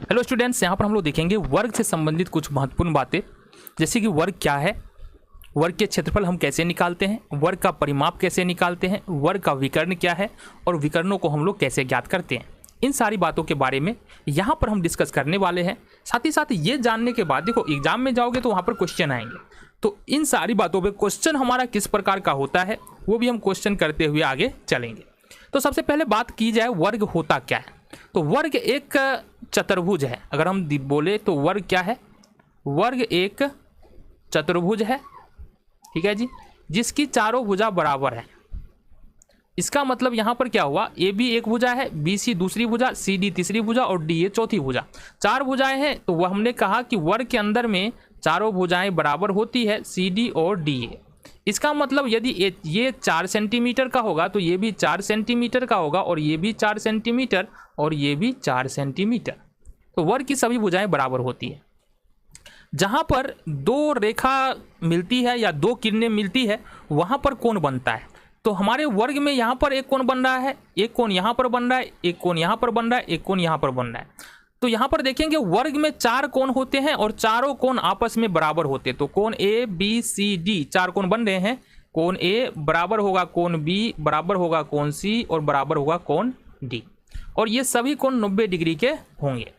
Hello students, यहाँ पर हम लोग देखेंगे वर्ग से संबंधित कुछ महत्वपूर्ण बातें, जैसे कि वर्ग क्या है, वर्ग के क्षेत्रफल हम कैसे निकालते हैं, वर्ग का परिमाप कैसे निकालते हैं, वर्ग का विकर्ण क्या है और विकर्णों को हम लोग कैसे ज्ञात करते हैं। इन सारी बातों के बारे में यहाँ पर हम डिस्कस करने वाले हैं। साथ ही साथ ये जानने के बाद देखो एग्जाम में जाओगे तो वहाँ पर क्वेश्चन आएंगे, तो इन सारी बातों पर क्वेश्चन हमारा किस प्रकार का होता है वो भी हम क्वेश्चन करते हुए आगे चलेंगे। तो सबसे पहले बात की जाए वर्ग होता क्या है, तो वर्ग एक चतुर्भुज है। अगर हम बोले तो वर्ग क्या है, वर्ग एक चतुर्भुज है, ठीक है जी, जिसकी चारों भुजा बराबर है। इसका मतलब यहाँ पर क्या हुआ, ए बी एक भुजा है, बी सी दूसरी भुजा, सी डी तीसरी भुजा और डी ए चौथी भुजा। चार भुजाएं हैं, तो वह हमने कहा कि वर्ग के अंदर में चारों भुजाएं बराबर होती है, सी डी और डी ए। इसका मतलब यदि ये 4 सेंटीमीटर का होगा तो ये भी 4 सेंटीमीटर का होगा और ये भी 4 सेंटीमीटर और ये भी 4 सेंटीमीटर। तो वर्ग की सभी भुजाएं बराबर होती है। जहां पर दो रेखा मिलती है या दो किरणें मिलती है वहां पर कोण बनता है। तो हमारे वर्ग में यहाँ पर एक कोण बन रहा है, एक कोण यहाँ पर बन रहा है, एक कोण यहाँ पर बन रहा है, एक कोण यहाँ पर बन रहा है। तो यहाँ पर देखेंगे वर्ग में 4 कोण होते हैं और चारों कोण आपस में बराबर होते हैं। तो कोण ए बी सी डी 4 कोण बन रहे हैं। कोण ए बराबर होगा कोण बी, बराबर होगा कोण सी और बराबर होगा कोण डी, और ये सभी कोण 90 डिग्री के होंगे।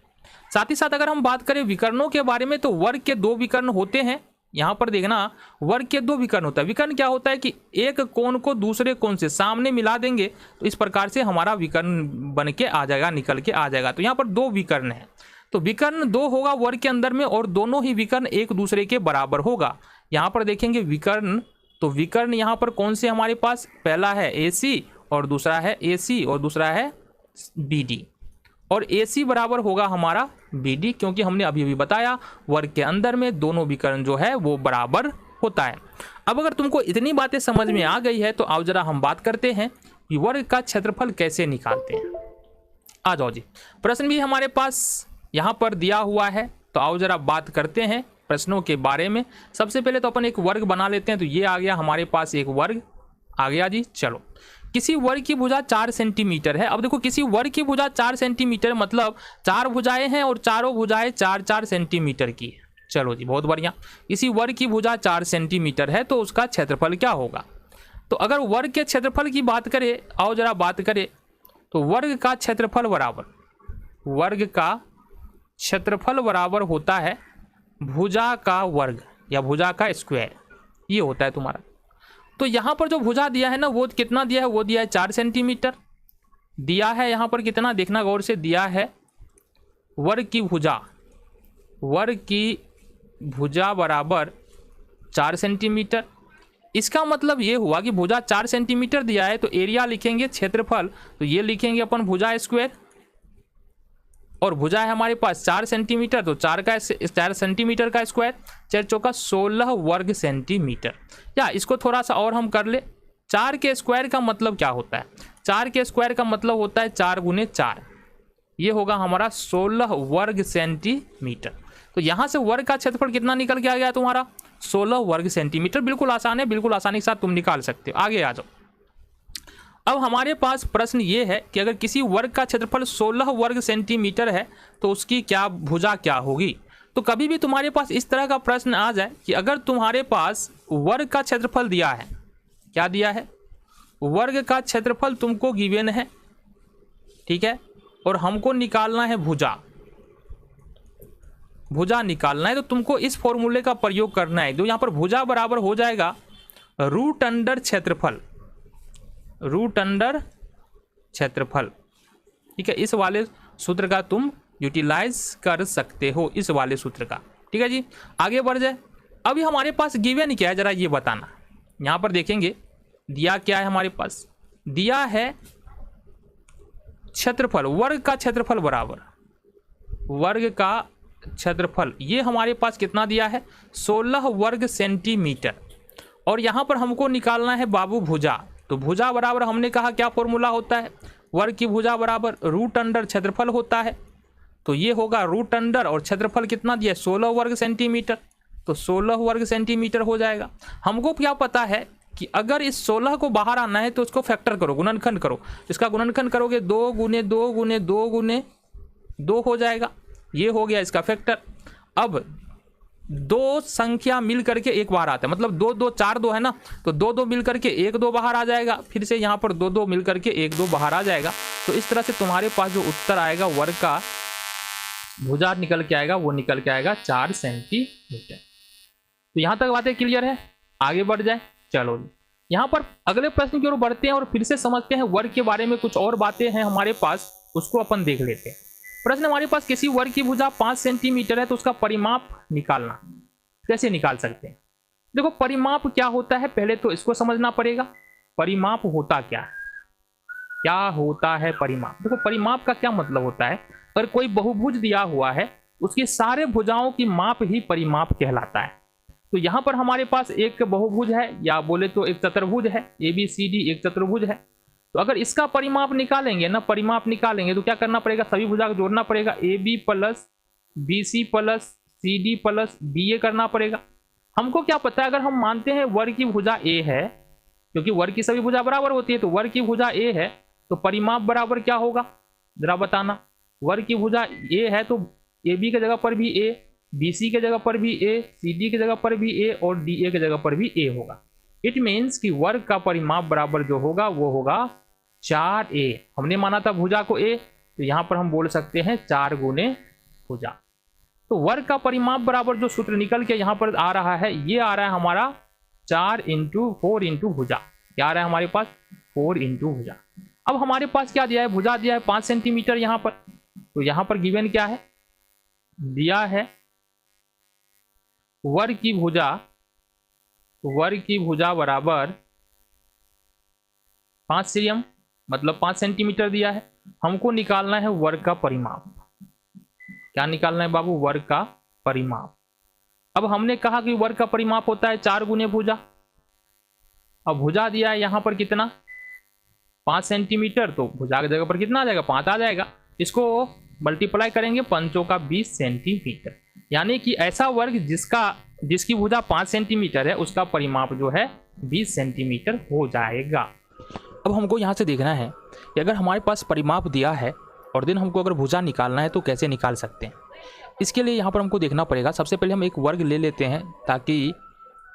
साथ ही साथ अगर हम बात करें विकर्णों के बारे में तो वर्ग के 2 विकर्ण होते हैं। यहाँ पर देखना वर्ग के 2 विकर्ण होता है। विकर्ण क्या होता है कि एक कोण को दूसरे कोण से सामने मिला देंगे तो इस प्रकार से हमारा विकर्ण बन के आ जाएगा, निकल के आ जाएगा। तो यहाँ पर 2 विकर्ण है, तो विकर्ण 2 होगा वर्ग के अंदर में और दोनों ही विकर्ण एक दूसरे के बराबर होगा। यहाँ पर देखेंगे विकर्ण, तो विकर्ण यहाँ पर कौन से हमारे पास, पहला है ए सी और दूसरा है ए सी और दूसरा है बी डी, और AC बराबर होगा हमारा BD, क्योंकि हमने अभी अभी बताया वर्ग के अंदर में दोनों विकर्ण जो है वो बराबर होता है। अब अगर तुमको इतनी बातें समझ में आ गई है तो आओ जरा हम बात करते हैं कि वर्ग का क्षेत्रफल कैसे निकालते हैं। आ जाओ जी, प्रश्न भी हमारे पास यहाँ पर दिया हुआ है, तो आओ जरा बात करते हैं प्रश्नों के बारे में। सबसे पहले तो अपन एक वर्ग बना लेते हैं। तो ये आ गया हमारे पास, एक वर्ग आ गया जी। चलो, किसी वर्ग की भुजा 4 सेंटीमीटर है। अब देखो किसी वर्ग की भुजा 4 सेंटीमीटर मतलब 4 भुजाएं हैं और चारों भुजाएं 4-4 सेंटीमीटर की है। चलो जी, बहुत बढ़िया। इसी वर्ग की भुजा 4 सेंटीमीटर है तो उसका क्षेत्रफल क्या होगा। तो अगर वर्ग के क्षेत्रफल की बात करें, आओ जरा बात करें, तो वर्ग का क्षेत्रफल बराबर, वर्ग का क्षेत्रफल बराबर होता है भुजा का वर्ग या भुजा का स्क्वायर, ये होता है तुम्हारा। तो यहाँ पर जो भुजा दिया है ना वो कितना दिया है, वो दिया है 4 सेंटीमीटर दिया है। यहाँ पर कितना देखना गौर से, दिया है वर्ग की भुजा, वर्ग की भुजा बराबर 4 सेंटीमीटर। इसका मतलब ये हुआ कि भुजा 4 सेंटीमीटर दिया है तो एरिया लिखेंगे, क्षेत्रफल तो ये लिखेंगे अपन भुजा स्क्वायर, और भुजा है हमारे पास 4 सेंटीमीटर तो 4 सेंटीमीटर का स्क्वायर, 4 चौका 16 वर्ग सेंटीमीटर। या इसको थोड़ा सा और हम कर ले, 4 के स्क्वायर का मतलब क्या होता है, 4 के स्क्वायर का मतलब होता है 4 गुने 4, ये होगा हमारा 16 वर्ग सेंटीमीटर। तो यहाँ से वर्ग का क्षेत्रफल कितना निकल के आ गया तुम्हारा, 16 वर्ग सेंटीमीटर। बिल्कुल आसान है, बिल्कुल आसानी के साथ तुम निकाल सकते हो। आगे आ जाओ। अब हमारे पास प्रश्न ये है कि अगर किसी वर्ग का क्षेत्रफल 16 वर्ग सेंटीमीटर है तो उसकी क्या भुजा क्या होगी। तो कभी भी तुम्हारे पास इस तरह का प्रश्न आ जाए कि अगर तुम्हारे पास वर्ग का क्षेत्रफल दिया है, क्या दिया है, वर्ग का क्षेत्रफल तुमको गिवन है, ठीक है, और हमको निकालना है भुजा, भुजा निकालना है तो तुमको इस फॉर्मूले का प्रयोग करना है। तो यहाँ पर भुजा बराबर हो जाएगा रूट अंडर क्षेत्रफल, रूट अंडर क्षेत्रफल, ठीक है। इस वाले सूत्र का तुम यूटिलाइज कर सकते हो, इस वाले सूत्र का, ठीक है जी। आगे बढ़ जाए। अभी हमारे पास गिवन क्या है जरा ये बताना। यहाँ पर देखेंगे दिया क्या है हमारे पास, दिया है क्षेत्रफल, वर्ग का क्षेत्रफल बराबर, वर्ग का क्षेत्रफल ये हमारे पास कितना दिया है, 16 वर्ग सेंटीमीटर, और यहाँ पर हमको निकालना है बाबू भुजा। तो भुजा बराबर हमने कहा क्या फॉर्मूला होता है, वर्ग की भुजा बराबर रूट अंडर क्षेत्रफल होता है। तो ये होगा रूट अंडर और क्षेत्रफल कितना दिया है, 16 वर्ग सेंटीमीटर, तो 16 वर्ग सेंटीमीटर हो जाएगा। हमको क्या पता है कि अगर इस 16 को बाहर आना है तो उसको फैक्टर करो, गुणनखंड करो। इसका गुणनखंड करोगे 2 गुने 2 गुने 2 गुने 2 हो जाएगा। ये हो गया इसका फैक्टर। अब दो संख्या मिल करके एक बार आता है, मतलब 2 2 4 2 है ना, तो 2 2 मिल करके 1 2 बाहर आ जाएगा, फिर से यहाँ पर 2 2 मिल करके 1 2 बाहर आ जाएगा। तो इस तरह से तुम्हारे पास जो उत्तर आएगा वर्ग का भुजा निकल के आएगा, वो निकल के आएगा 4 सेंटीमीटर। तो यहाँ तक बातें क्लियर है, आगे बढ़ जाए। चलो यहाँ पर अगले प्रश्न की ओर बढ़ते हैं और फिर से समझते हैं वर्ग के बारे में। कुछ और बातें हैं हमारे पास, उसको अपन देख लेते हैं। प्रश्न हमारे पास, किसी वर्ग की भुजा 5 सेंटीमीटर है तो उसका परिमाप निकालना। कैसे निकाल सकते हैं? देखो परिमाप क्या होता है, पहले तो इसको समझना पड़ेगा। परिमाप होता क्या है? क्या होता है परिमाप? देखो परिमाप का क्या मतलब होता है, अगर कोई बहुभुज दिया हुआ है उसकी सारे भुजाओं की माप ही परिमाप कहलाता है। तो यहाँ पर हमारे पास एक बहुभुज है, या बोले तो एक चतुर्भुज है, ABCD एक चतुर्भुज है। तो अगर इसका परिमाप निकालेंगे ना, परिमाप निकालेंगे तो क्या करना पड़ेगा, सभी भुजा को जोड़ना पड़ेगा। AB plus BC plus CD plus BA करना पड़ेगा। हमको क्या पता है, अगर हम मानते हैं वर्ग की भुजा A है, क्योंकि वर्ग की सभी भुजा बराबर होती है, तो वर्ग की भुजा A है तो परिमाप बराबर क्या होगा, जरा बताना। वर्ग की भुजा A है तो AB के जगह पर भी A, BC के जगह पर भी A, CD के जगह पर भी A और DA के जगह पर भी A होगा। इट मीन्स कि वर्ग का परिमाप बराबर जो होगा वो होगा 4A। हमने माना था भुजा को A, तो यहाँ पर हम बोल सकते हैं 4 गुने भुजा। तो वर्ग का परिमाप बराबर जो सूत्र निकल के यहाँ पर आ रहा है, ये आ रहा है हमारा 4 इंटू भुजा। क्या आ रहा है हमारे पास, 4 इंटू भुजा। अब हमारे पास क्या दिया है, भुजा दिया है 5 सेंटीमीटर यहाँ पर। तो यहाँ पर गिवन क्या है, दिया है वर्ग की भुजा बराबर 5 cm, मतलब 5 सेंटीमीटर दिया है। हमको निकालना है वर्ग का परिमाप। क्या निकालना है बाबू, वर्ग का परिमाप। अब हमने कहा कि वर्ग का परिमाप होता है 4 गुने भुजा। अब भुजा दिया है यहाँ पर कितना, 5 सेंटीमीटर, तो भुजा की जगह पर कितना आ जाएगा, 5 आ जाएगा। इसको मल्टीप्लाई करेंगे 5 का 20 सेंटीमीटर, यानी कि ऐसा वर्ग जिसकी भुजा 5 सेंटीमीटर है उसका परिमाप जो है 20 सेंटीमीटर हो जाएगा। अब हमको यहाँ से देखना है कि अगर हमारे पास परिमाप दिया है और दिन हमको अगर भुजा निकालना है तो कैसे निकाल सकते हैं। इसके लिए यहाँ पर हमको देखना पड़ेगा, सबसे पहले हम एक वर्ग ले लेते हैं ताकि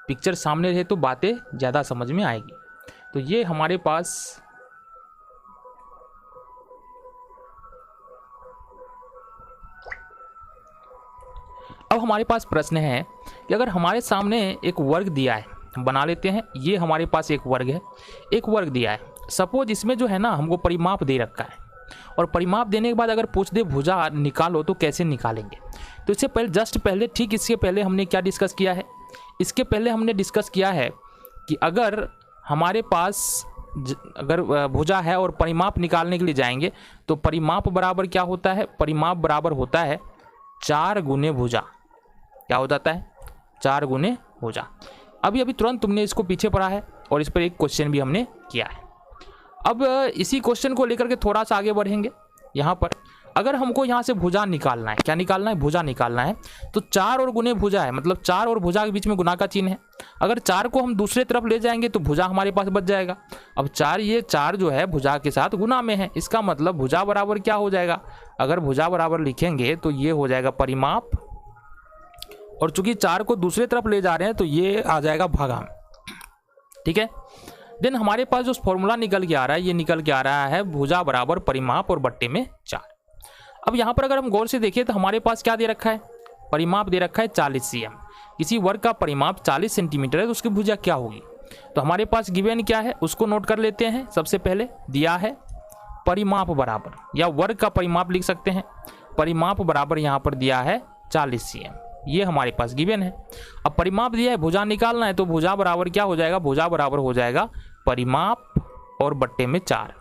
पिक्चर सामने रहे तो बातें ज़्यादा समझ में आएगी। तो ये हमारे पास अब हमारे पास प्रश्न है कि अगर हमारे सामने एक वर्ग दिया है, बना लेते हैं। ये हमारे पास एक वर्ग है, एक वर्ग दिया है। सपोज इसमें जो है ना हमको परिमाप दे रखा है, और परिमाप देने के बाद अगर पूछ दे भुजा निकालो तो कैसे निकालेंगे। तो इससे पहले जस्ट पहले, ठीक इसके पहले हमने क्या डिस्कस किया है, इसके पहले हमने डिस्कस किया है कि अगर हमारे पास अगर भुजा है और परिमाप निकालने के लिए जाएंगे तो परिमाप बराबर क्या होता है, परिमाप बराबर होता है 4 गुने भुजा। क्या हो जाता है, 4 गुने भुजा। अभी तुरंत तुमने इसको पीछे पढ़ा है और इस पर एक क्वेश्चन भी हमने किया है। अब इसी क्वेश्चन को लेकर के थोड़ा सा आगे बढ़ेंगे। यहाँ पर अगर हमको यहाँ से भुजा निकालना है, क्या निकालना है, भुजा निकालना है, तो 4 और गुने भुजा है, मतलब 4 और भुजा के बीच में गुना का चिन्ह है। अगर 4 को हम दूसरे तरफ ले जाएंगे तो भुजा हमारे पास बच जाएगा। अब 4, ये 4 जो है भुजा के साथ गुना में है, इसका मतलब भुजा बराबर क्या हो जाएगा, अगर भुजा बराबर लिखेंगे तो ये हो जाएगा परिमाप, और चूंकि 4 को दूसरे तरफ ले जा रहे हैं तो ये आ जाएगा भागा। ठीक है, देन हमारे पास जो फॉर्मूला निकल के आ रहा है, ये निकल के आ रहा है भुजा बराबर परिमाप और बट्टे में 4। अब यहाँ पर अगर हम गौर से देखें तो हमारे पास क्या दे रखा है, परिमाप दे रखा है 40 cm। किसी वर्ग का परिमाप 40 सेंटीमीटर है तो उसकी भुजा क्या होगी। तो हमारे पास गिवन क्या है उसको नोट कर लेते हैं। सबसे पहले दिया है परिमाप बराबर, या वर्ग का परिमाप लिख सकते हैं, परिमाप बराबर यहाँ पर दिया है 40 cm, ये हमारे पास गिवन है। अब परिमाप दिया है, भुजा निकालना है, तो भुजा बराबर क्या हो जाएगा, भुजा बराबर हो जाएगा परिमाप और बट्टे में 4।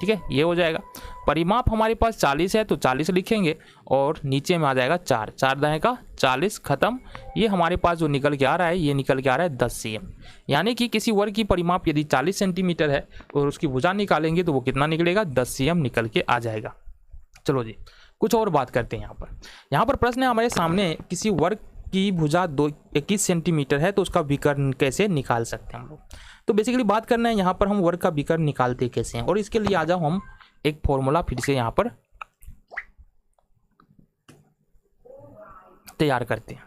ठीक है, ये हो जाएगा। परिमाप हमारे पास 40 है तो 40 लिखेंगे और नीचे में आ जाएगा 4, 4 दाएं का 40 खत्म। ये हमारे पास जो निकल के आ रहा है, ये निकल के आ रहा है 10 cm। यानी कि किसी वर्ग की परिमाप यदि 40 सेंटीमीटर है और उसकी भुजा निकालेंगे तो वो कितना निकलेगा, 10 cm निकल के आ जाएगा। चलो जी, कुछ और बात करते हैं। यहाँ पर प्रश्न है हमारे सामने, किसी वर्ग की भुजा 21 सेंटीमीटर है तो उसका विकर्ण कैसे निकाल सकते हैं हम लोग। तो बेसिकली बात करना है यहाँ पर हम वर्ग का विकर्ण निकालते कैसे हैं, और इसके लिए आ जाओ हम एक फॉर्मूला फिर से यहाँ पर तैयार करते हैं।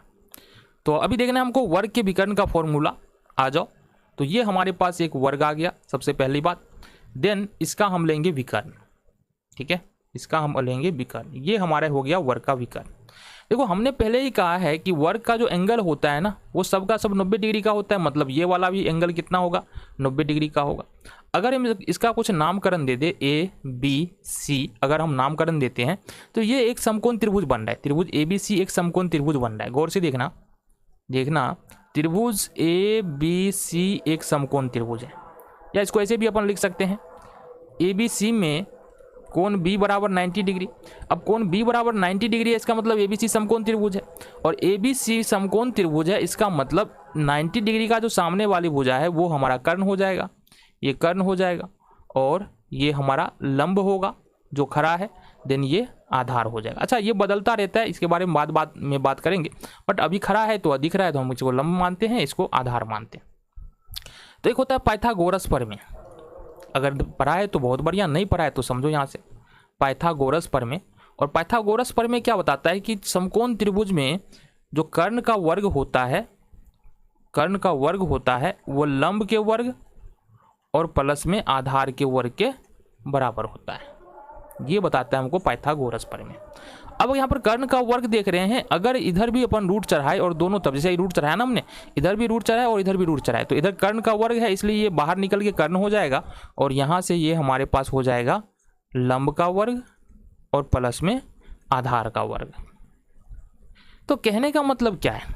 तो अभी देखना है हमको वर्ग के विकर्ण का फॉर्मूला। आ जाओ। तो ये हमारे पास एक वर्ग आ गया सबसे पहली बात। देन इसका हम लेंगे विकर्ण, ठीक है, इसका हम लेंगे विकर्ण। ये हमारा हो गया वर्ग का विकर्ण। देखो हमने पहले ही कहा है कि वर्ग का जो एंगल होता है ना वो सबका सब 90 डिग्री का होता है, मतलब ये वाला भी एंगल कितना होगा, 90 डिग्री का होगा। अगर हम इसका कुछ नामकरण दे दे ABC, अगर हम नामकरण देते हैं तो ये एक समकोण त्रिभुज बन रहा है। त्रिभुज ABC एक समकोण त्रिभुज बन रहा है। गौर से देखना, त्रिभुज ABC एक समकोण त्रिभुज है, या इसको ऐसे भी अपन लिख सकते हैं, ABC में कोण B बराबर 90 डिग्री। अब कोण B बराबर 90 डिग्री है, इसका मतलब ABC समकोण त्रिभुज है, और ABC समकोण त्रिभुज है, इसका मतलब 90 डिग्री का जो सामने वाली भुजा है वो हमारा कर्ण हो जाएगा, ये कर्ण हो जाएगा, और ये हमारा लंब होगा जो खड़ा है, देन ये आधार हो जाएगा। अच्छा ये बदलता रहता है, इसके बारे में बात करेंगे, बट अभी खड़ा है तो दिख रहा है तो हम इसको लंब मानते हैं, इसको आधार मानते हैं। तो एक होता है पाइथागोरस प्रमेय, अगर पढ़ा है तो बहुत बढ़िया, नहीं पढ़ा है तो समझो यहाँ से पाइथागोरस प्रमेय। और पाइथागोरस प्रमेय क्या बताता है कि समकोण त्रिभुज में जो कर्ण का वर्ग होता है, कर्ण का वर्ग होता है वो लंब के वर्ग और प्लस में आधार के वर्ग के बराबर होता है, ये बताता है हमको पाइथागोरस प्रमेय। अब यहाँ पर कर्ण का वर्ग देख रहे हैं, अगर इधर भी अपन रूट चढ़ाए और दोनों तब जैसे रूट चढ़ाया ना हमने, इधर भी रूट चढ़ाया और इधर भी रूट चढ़ाए, तो इधर कर्ण का वर्ग है इसलिए ये बाहर निकल के कर्ण हो जाएगा, और यहाँ से ये हमारे पास हो जाएगा लंब का वर्ग और प्लस में आधार का वर्ग। तो कहने का मतलब क्या है,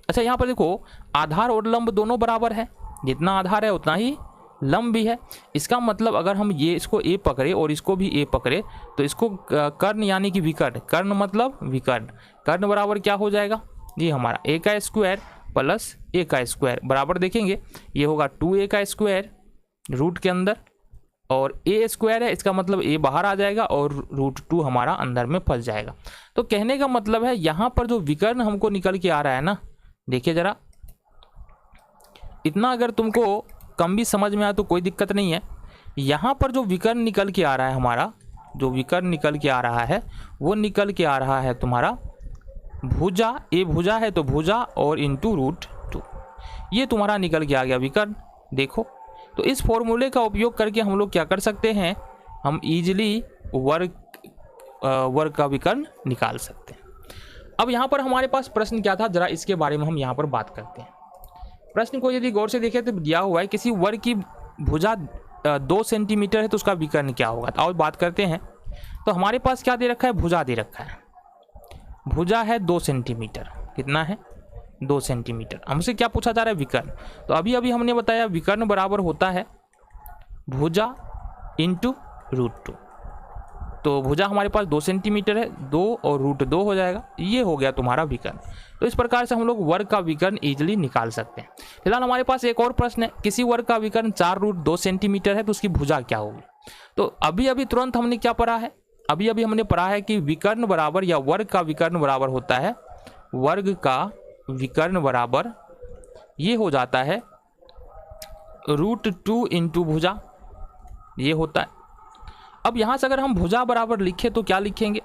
अच्छा यहाँ पर देखो आधार और लंब दोनों बराबर है, जितना आधार है उतना ही लंब भी है। इसका मतलब अगर हम ये इसको A पकड़े और इसको भी A पकड़े तो इसको कर्ण यानी कि विकर्ण, कर्ण मतलब विकर्ण, कर्ण बराबर क्या हो जाएगा, ये हमारा A का स्क्वायर प्लस A का स्क्वायर बराबर देखेंगे ये होगा 2A का स्क्वायर रूट के अंदर, और A स्क्वायर है, इसका मतलब A बाहर आ जाएगा और √2 हमारा अंदर में फंस जाएगा। तो कहने का मतलब है यहाँ पर जो विकर्ण हमको निकल के आ रहा है ना, देखिए जरा, इतना अगर तुमको कम भी समझ में आया तो कोई दिक्कत नहीं है। यहाँ पर जो विकर्ण निकल के आ रहा है हमारा, जो विकर्ण निकल के आ रहा है वो निकल के आ रहा है तुम्हारा भुजा, A भुजा है तो भुजा और इंटू √2, ये तुम्हारा निकल के आ गया विकर्ण। देखो तो इस फॉर्मूले का उपयोग करके हम लोग क्या कर सकते हैं, हम इजीली वर्ग का विकर्ण निकाल सकते हैं। अब यहाँ पर हमारे पास प्रश्न क्या था, जरा इसके बारे में हम यहाँ पर बात करते हैं। प्रश्न को यदि गौर से देखें तो दिया हुआ है किसी वर्ग की भुजा 2 सेंटीमीटर है तो उसका विकर्ण क्या होगा। तो और बात करते हैं, तो हमारे पास क्या दे रखा है, भुजा दे रखा है, भुजा है 2 सेंटीमीटर, कितना है 2 सेंटीमीटर। हमसे क्या पूछा जा रहा है, विकर्ण। तो अभी अभी हमने बताया विकर्ण बराबर होता है भुजा इंटू √2, तो भुजा हमारे पास 2 सेंटीमीटर है, 2 और √2 हो जाएगा, ये हो गया तुम्हारा विकर्ण। तो इस प्रकार से हम लोग वर्ग का विकर्ण इजीली निकाल सकते हैं। फिलहाल हमारे पास एक और प्रश्न है, किसी वर्ग का विकर्ण 4√2 सेंटीमीटर है तो उसकी भुजा क्या होगी। तो अभी अभी तुरंत हमने क्या पढ़ा है, अभी अभी हमने पढ़ा है कि विकर्ण बराबर या वर्ग का विकर्ण बराबर होता है, वर्ग का विकर्ण बराबर ये हो जाता है √2 इंटू भुजा, ये होता है। अब यहाँ से अगर हम भुजा बराबर लिखें तो क्या लिखेंगे,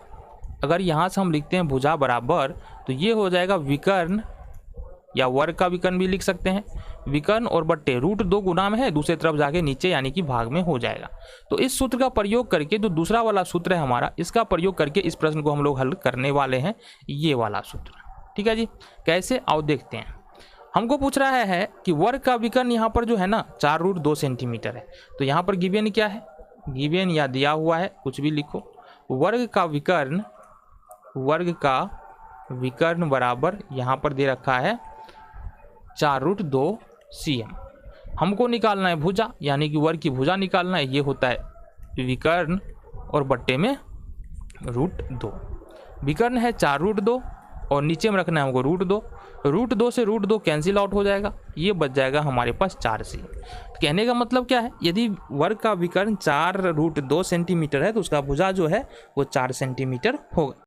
अगर यहाँ से हम लिखते हैं भुजा बराबर तो ये हो जाएगा विकर्ण, या वर्ग का विकर्ण भी लिख सकते हैं, विकर्ण और बट्टे √2 गुना में है, दूसरी तरफ जाके नीचे यानी कि भाग में हो जाएगा। तो इस सूत्र का प्रयोग करके, जो दूसरा वाला सूत्र है हमारा, इसका प्रयोग करके इस प्रश्न को हम लोग हल करने वाले हैं, ये वाला सूत्र। ठीक है जी, कैसे आओ देखते हैं। हमको पूछ रहा है कि वर्ग का विकर्ण यहाँ पर जो है ना 4√2 सेंटीमीटर है, तो यहाँ पर गिवन क्या है, गिवन या दिया हुआ है, कुछ भी लिखो, वर्ग का विकर्ण, वर्ग का विकर्ण बराबर यहाँ पर दे रखा है 4√2 cm। हमको निकालना है भुजा, यानी कि वर्ग की भुजा निकालना है, ये होता है विकर्ण और बट्टे में √2। विकर्ण है 4√2 और नीचे में रखना है हमको √2, √2 से √2 कैंसिल आउट हो जाएगा, ये बच जाएगा हमारे पास 4 cm। कहने का मतलब क्या है, यदि वर्ग का विकर्ण 4√2 सेंटीमीटर है तो उसका भुजा जो है वो 4 सेंटीमीटर होगा।